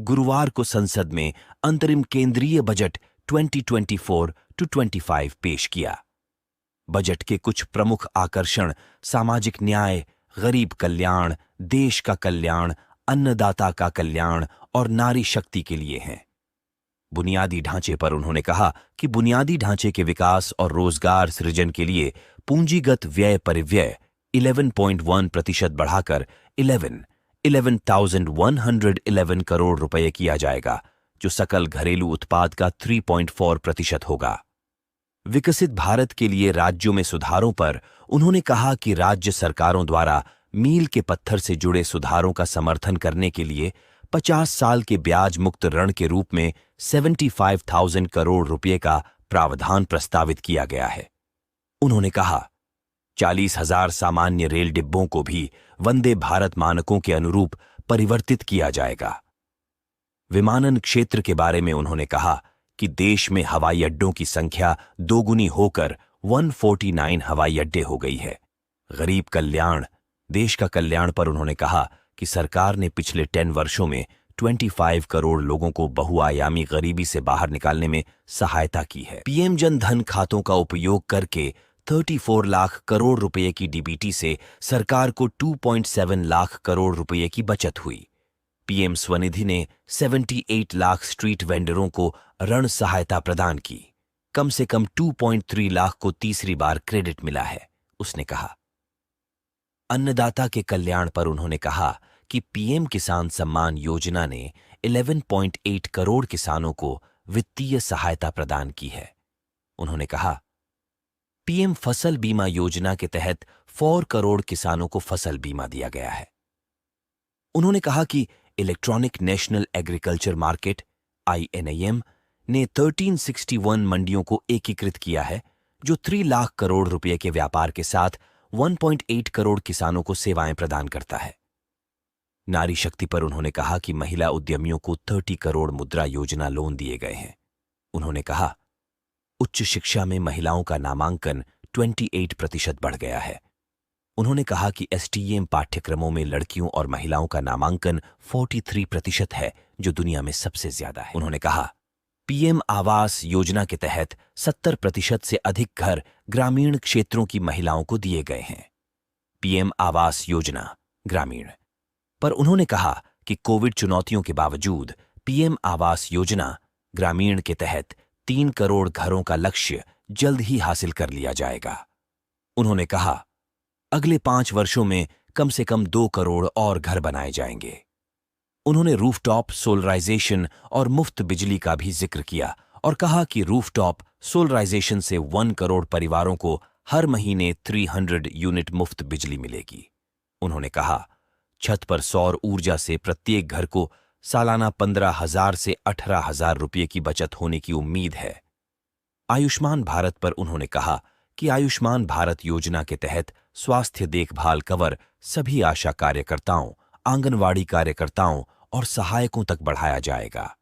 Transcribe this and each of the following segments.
गुरुवार को संसद में अंतरिम केंद्रीय बजट 2024-25 पेश किया। बजट के कुछ प्रमुख आकर्षण सामाजिक न्याय, गरीब कल्याण, देश का कल्याण, अन्नदाता का कल्याण और नारी शक्ति के लिए हैं। बुनियादी ढांचे पर उन्होंने कहा कि बुनियादी ढांचे के विकास और रोजगार सृजन के लिए पूंजीगत व्यय परिव्यय 11.1% बढ़ाकर 11,111 करोड़ रुपए किया जाएगा, जो सकल घरेलू उत्पाद का 3.4% होगा। विकसित भारत के लिए राज्यों में सुधारों पर उन्होंने कहा कि राज्य सरकारों द्वारा मील के पत्थर से जुड़े सुधारों का समर्थन करने के लिए 50 साल के ब्याज मुक्त ऋण के रूप में 75,000 करोड़ रुपए का प्रावधान प्रस्तावित किया गया है। उन्होंने कहा 40,000 सामान्य रेल डिब्बों को भी वंदे भारत मानकों के अनुरूप परिवर्तित किया जाएगा। विमानन क्षेत्र के बारे में उन्होंने कहा कि देश में हवाई अड्डों की संख्या दोगुनी होकर 149 हवाई अड्डे हो गई है। गरीब कल्याण, देश का कल्याण पर उन्होंने कहा कि सरकार ने पिछले 10 वर्षों में 25 करोड़ लोगों को बहुआयामी गरीबी से बाहर निकालने में सहायता की है। पीएम जन धन खातों का उपयोग करके 34 लाख करोड़ रुपए की डीबीटी से सरकार को 2.7 लाख करोड़ रुपए की बचत हुई। पीएम स्वनिधि ने 78 लाख स्ट्रीट वेंडरों को ऋण सहायता प्रदान की। कम से कम 2.3 लाख को तीसरी बार क्रेडिट मिला है, उसने कहा। अन्नदाता के कल्याण पर उन्होंने कहा कि पीएम किसान सम्मान योजना ने 11.8 करोड़ किसानों को वित्तीय सहायता प्रदान की है। उन्होंने कहा, पीएम फसल बीमा योजना के तहत 4 करोड़ किसानों को फसल बीमा दिया गया है। उन्होंने कहा कि electronic national agriculture market INAM ने 1361 मंडियों को एकीकृत किया है, जो 3 लाख करोड़ रुपए के व्यापार के साथ 1.8 करोड़ किसानों को सेवाएं प्रदान करता है। नारी शक्ति पर उन्होंने कहा कि महिला उद्यमियों को 30 करोड़ मुद्रा योजना लोन दिए गए हैं। उन्होंने कहा, उच्च शिक्षा में महिलाओं का नामांकन 28% बढ़ गया है। उन्होंने कहा कि STEM पाठ्यक्रमों में लड़कियों और महिलाओं का नामांकन 43% है, जो दुनिया में सबसे ज्यादा है। उन्होंने कहा, पीएम आवास योजना के तहत 70% से अधिक घर ग्रामीण क्षेत्रों की महिलाओं को दिए गए हैं। पीएम आवास योजना ग्रामीण पर उन्होंने कहा कि कोविड चुनौतियों के बावजूद पीएम आवास योजना ग्रामीण के तहत 3 करोड़ घरों का लक्ष्य जल्द ही हासिल कर लिया जाएगा। उन्होंने कहा, अगले 5 वर्षों में कम से कम 2 करोड़ और घर बनाए जाएंगे। उन्होंने रूफटॉप सोलराइजेशन और मुफ्त बिजली का भी जिक्र किया और कहा कि रूफटॉप सोलराइजेशन से 1 करोड़ परिवारों को हर महीने 300 यूनिट मुफ्त बिजली मिलेगी। उन्होंने कहा, छत पर सौर ऊर्जा से प्रत्येक घर को सालाना 15,000 से 18,000 रुपये की बचत होने की उम्मीद है। आयुष्मान भारत पर उन्होंने कहा कि आयुष्मान भारत योजना के तहत स्वास्थ्य देखभाल कवर सभी आशा कार्यकर्ताओं, आंगनवाड़ी कार्यकर्ताओं और सहायकों तक बढ़ाया जाएगा।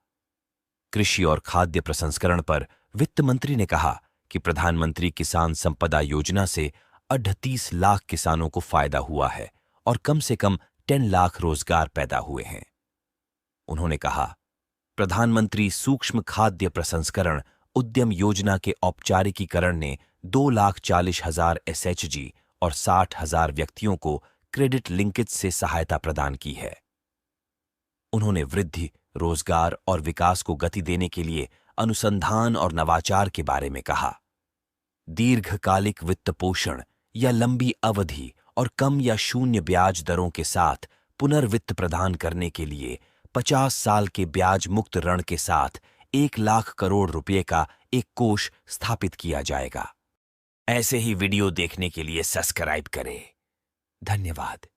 कृषि और खाद्य प्रसंस्करण पर वित्त मंत्री ने कहा कि प्रधानमंत्री किसान संपदा योजना से 38 लाख किसानों को फायदा हुआ है और कम से कम 10 लाख रोजगार पैदा हुए हैं। उन्होंने कहा, प्रधानमंत्री सूक्ष्म खाद्य प्रसंस्करण उद्यम योजना के औपचारिकीकरण ने 2,40,000 SHG और 60,000 व्यक्तियों को क्रेडिट लिंकेज से सहायता प्रदान की है। उन्होंने वृद्धि, रोजगार और विकास को गति देने के लिए अनुसंधान और नवाचार के बारे में कहा। दीर्घकालिक वित्त पोषण या लंबी अवधि और कम या शून्य ब्याज दरों के साथ पुनर्वित्त प्रदान करने के लिए 50 साल के ब्याज मुक्त ऋण के साथ 1 लाख करोड़ रुपए का एक कोष स्थापित किया जाएगा। ऐसे ही वीडियो देखने के लिए सब्सक्राइब करें। धन्यवाद।